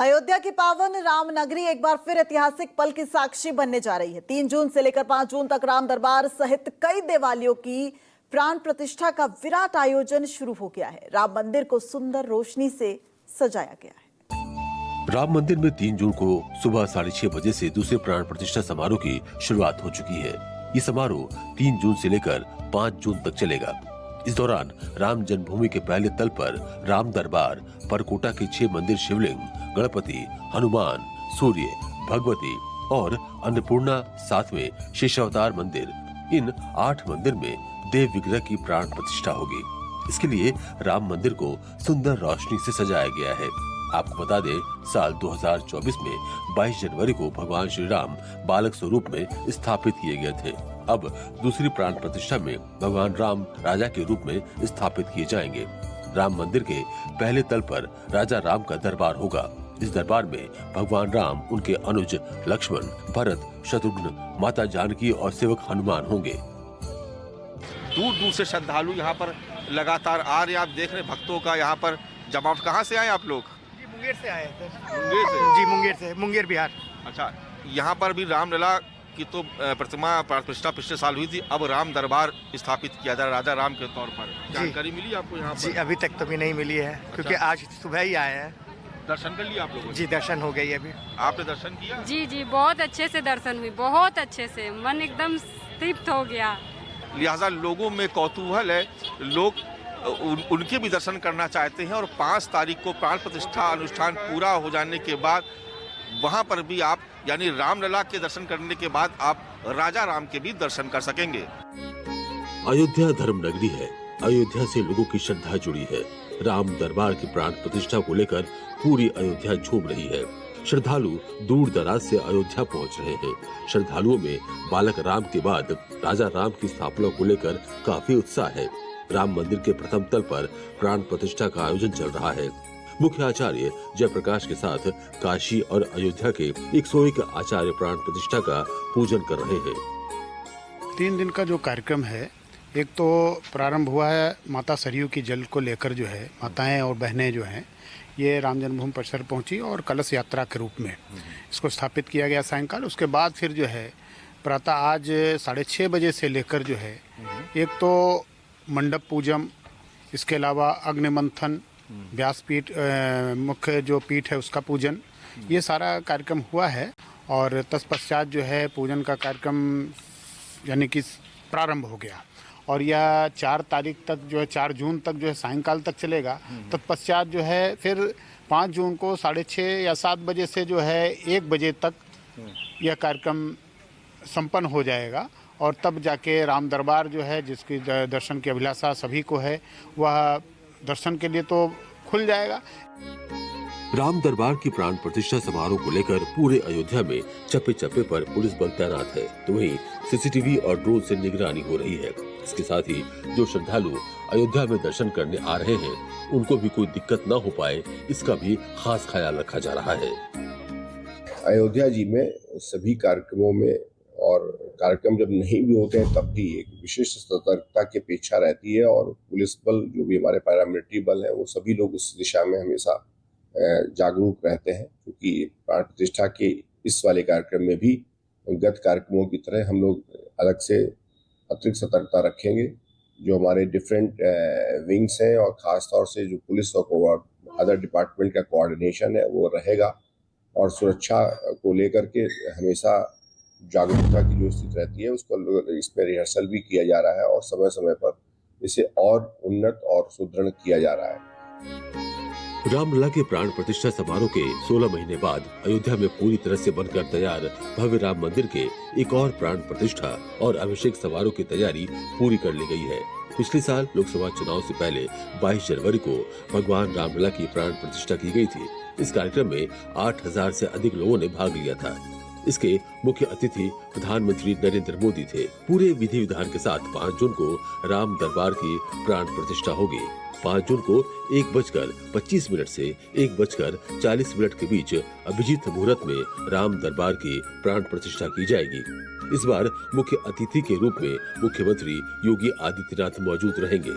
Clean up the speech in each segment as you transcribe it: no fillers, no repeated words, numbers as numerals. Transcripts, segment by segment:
अयोध्या की पावन राम नगरी एक बार फिर ऐतिहासिक पल की साक्षी बनने जा रही है। 3 जून से लेकर 5 जून तक राम दरबार सहित कई देवालयों की प्राण प्रतिष्ठा का विराट आयोजन शुरू हो गया है। राम मंदिर को सुंदर रोशनी से सजाया गया है। राम मंदिर में 3 जून को सुबह 6:30 बजे से दूसरे प्राण प्रतिष्ठा समारोह की शुरुआत हो चुकी है। ये समारोह 3 जून से लेकर 5 जून तक चलेगा। इस दौरान राम जन्मभूमि के पहले तल पर राम दरबार, परकोटा के 6 मंदिर शिवलिंग, गणपति, हनुमान, सूर्य, भगवती और अन्नपूर्णा, साथ में शेषावतार मंदिर, इन 8 मंदिर में देव विग्रह की प्राण प्रतिष्ठा होगी। इसके लिए राम मंदिर को सुंदर रोशनी से सजाया गया है। आपको बता दें, साल 2024 में 22 जनवरी को भगवान श्री राम बालक स्वरूप में स्थापित किए गए थे। अब दूसरी प्राण प्रतिष्ठा में भगवान राम राजा के रूप में स्थापित किए जाएंगे। राम मंदिर के पहले तल पर राजा राम का दरबार होगा। इस दरबार में भगवान राम, उनके अनुज लक्ष्मण, भरत, शत्रुघ्न, माता जानकी और सेवक हनुमान होंगे। दूर दूर से श्रद्धालु यहाँ पर लगातार आ रहे हैं। आप देख रहे हैं भक्तों का यहाँ पर जमाव। कहाँ से आए आप लोग? मुंगेर से आए थे। मुंगेर से? जी, मुंगेर से, मुंगेर बिहार। अच्छा, यहाँ पर भी रामलला की तो प्रतिमा प्रतिष्ठा पिछले साल हुई थी। अब राम दरबार स्थापित किया जा रहा है राजा राम के तौर पर। जानकारी मिली आपको यहाँ पर? जी, अभी तक तो भी नहीं मिली है, क्योंकि आज सुबह ही आए हैं। दर्शन कर लिया आप लोगों ने? जी, दर्शन हो गई अभी। आपने दर्शन किया? जी जी, बहुत अच्छे से दर्शन हुई, बहुत अच्छे से, मन एकदम तृप्त हो गया। लिहाजा लोगों में कौतूहल है, लोग उनके भी दर्शन करना चाहते हैं और 5 तारीख को प्राण प्रतिष्ठा अनुष्ठान पूरा हो जाने के बाद वहां पर भी आप, यानी रामलला के दर्शन करने के बाद आप राजा राम के भी दर्शन कर सकेंगे। अयोध्या धर्म नगरी है। अयोध्या से लोगों की श्रद्धा जुड़ी है। राम दरबार की प्राण प्रतिष्ठा को लेकर पूरी अयोध्या झूम रही है। श्रद्धालु दूर दराज से अयोध्या पहुंच रहे हैं। श्रद्धालुओं में बालक राम के बाद राजा राम की स्थापना को लेकर काफी उत्साह है। राम मंदिर के प्रथम तल पर प्राण प्रतिष्ठा का आयोजन चल रहा है। मुख्य आचार्य जयप्रकाश के साथ काशी और अयोध्या के 101 आचार्य प्राण प्रतिष्ठा का पूजन कर रहे हैं। 3 दिन का जो कार्यक्रम है, एक तो प्रारंभ हुआ है माता सरयू की जल को लेकर, जो है माताएं और बहनें जो हैं ये राम जन्मभूमि परिसर पहुंची और कलश यात्रा के रूप में इसको स्थापित किया गया सायंकाल। उसके बाद फिर जो है प्रातः आज 6:30 बजे से लेकर जो है एक तो मंडप पूजन, इसके अलावा अग्निमंथन, व्यासपीठ, मुख्य जो पीठ है उसका पूजन, ये सारा कार्यक्रम हुआ है। और तत्पश्चात जो है पूजन का कार्यक्रम यानी कि प्रारंभ हो गया और यह 4 तारीख तक जो है 4 जून तक जो है सायंकाल तक चलेगा। तत्पश्चात जो है फिर 5 जून को 6:30 या 7 बजे से जो है 1 बजे तक यह कार्यक्रम संपन्न हो जाएगा और तब जाके राम दरबार जो है, जिसकी दर्शन की अभिलाषा सभी को है, वह दर्शन के लिए तो खुल जाएगा। राम दरबार की प्राण प्रतिष्ठा समारोह को लेकर पूरे अयोध्या में चप्पे चप्पे पर पुलिस बल तैनात है, तो वहीं सीसीटीवी और ड्रोन से निगरानी हो रही है। इसके साथ ही जो श्रद्धालु अयोध्या में दर्शन करने आ रहे हैं, उनको भी कोई दिक्कत न हो पाए, इसका भी खास ख्याल रखा जा रहा है। अयोध्या जी में सभी कार्यक्रमों में, और कार्यक्रम जब नहीं भी होते हैं तब भी एक विशेष सतर्कता की अपेक्षा रहती है और पुलिस बल, जो भी हमारे पैरामिलिट्री बल है, वो सभी लोग उस दिशा में हमेशा जागरूक रहते हैं, क्योंकि प्राण प्रतिष्ठा के इस वाले कार्यक्रम में भी गत कार्यक्रमों की तरह हम लोग अलग से अतिरिक्त सतर्कता रखेंगे। जो हमारे डिफरेंट विंग्स हैं और ख़ास तौर से जो पुलिस और अदर डिपार्टमेंट का कोऑर्डिनेशन है वो रहेगा और सुरक्षा को लेकर के हमेशा जागरूकता की जो स्थिति रहती है उसको इसमें रिहर्सल भी किया जा रहा है और समय समय पर इसे और उन्नत और सुदृढ़ किया जा रहा है। रामलला के प्राण प्रतिष्ठा समारोह के 16 महीने बाद अयोध्या में पूरी तरह से बनकर तैयार भव्य राम मंदिर के एक और प्राण प्रतिष्ठा और अभिषेक समारोह की तैयारी पूरी कर ली गई है। पिछले साल लोकसभा चुनाव से पहले 22 जनवरी को भगवान रामलला की प्राण प्रतिष्ठा की गई थी। इस कार्यक्रम में 8000 से अधिक लोगों ने भाग लिया था। इसके मुख्य अतिथि प्रधानमंत्री नरेंद्र मोदी थे। पूरे विधि विधान के साथ 5 जून को राम दरबार की प्राण प्रतिष्ठा होगी। 5 जून को 1:25 से 1:40 के बीच अभिजीत मुहूर्त में राम दरबार की प्राण प्रतिष्ठा की जाएगी। इस बार मुख्य अतिथि के रूप में मुख्यमंत्री योगी आदित्यनाथ मौजूद रहेंगे।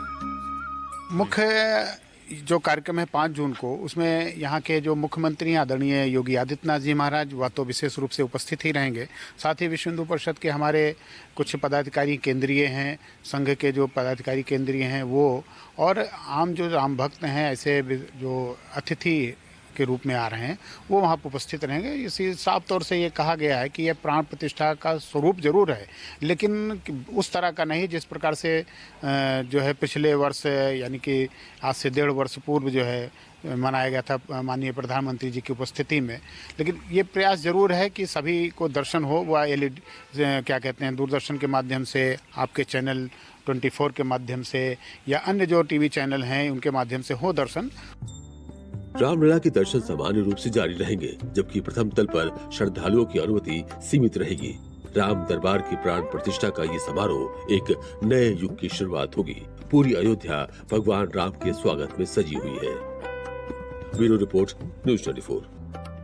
मुख्य जो कार्यक्रम है 5 जून को, उसमें यहाँ के जो मुख्यमंत्री आदरणीय योगी आदित्यनाथ जी महाराज वह तो विशेष रूप से उपस्थित ही रहेंगे। साथ ही विश्व हिंदू परिषद के हमारे कुछ पदाधिकारी केंद्रीय हैं, संघ के जो पदाधिकारी केंद्रीय हैं वो, और आम जो राम भक्त हैं ऐसे जो अतिथि के रूप में आ रहे हैं वो वहाँ पर उपस्थित रहेंगे। इसी साफ तौर से ये कहा गया है कि यह प्राण प्रतिष्ठा का स्वरूप जरूर है, लेकिन उस तरह का नहीं जिस प्रकार से जो है पिछले वर्ष यानी कि आज से 1.5 वर्ष पूर्व जो है मनाया गया था माननीय प्रधानमंत्री जी की उपस्थिति में। लेकिन ये प्रयास जरूर है कि सभी को दर्शन हो, वह LED क्या कहते हैं दूरदर्शन के माध्यम से, आपके चैनल 24 के माध्यम से या अन्य जो TV चैनल हैं उनके माध्यम से हो दर्शन। रामलला के दर्शन सामान्य रूप से जारी रहेंगे, जबकि प्रथम तल पर श्रद्धालुओं की अनुमति सीमित रहेगी। राम दरबार की प्राण प्रतिष्ठा का ये समारोह एक नए युग की शुरुआत होगी। पूरी अयोध्या भगवान राम के स्वागत में सजी हुई है। Bureau report, news 24।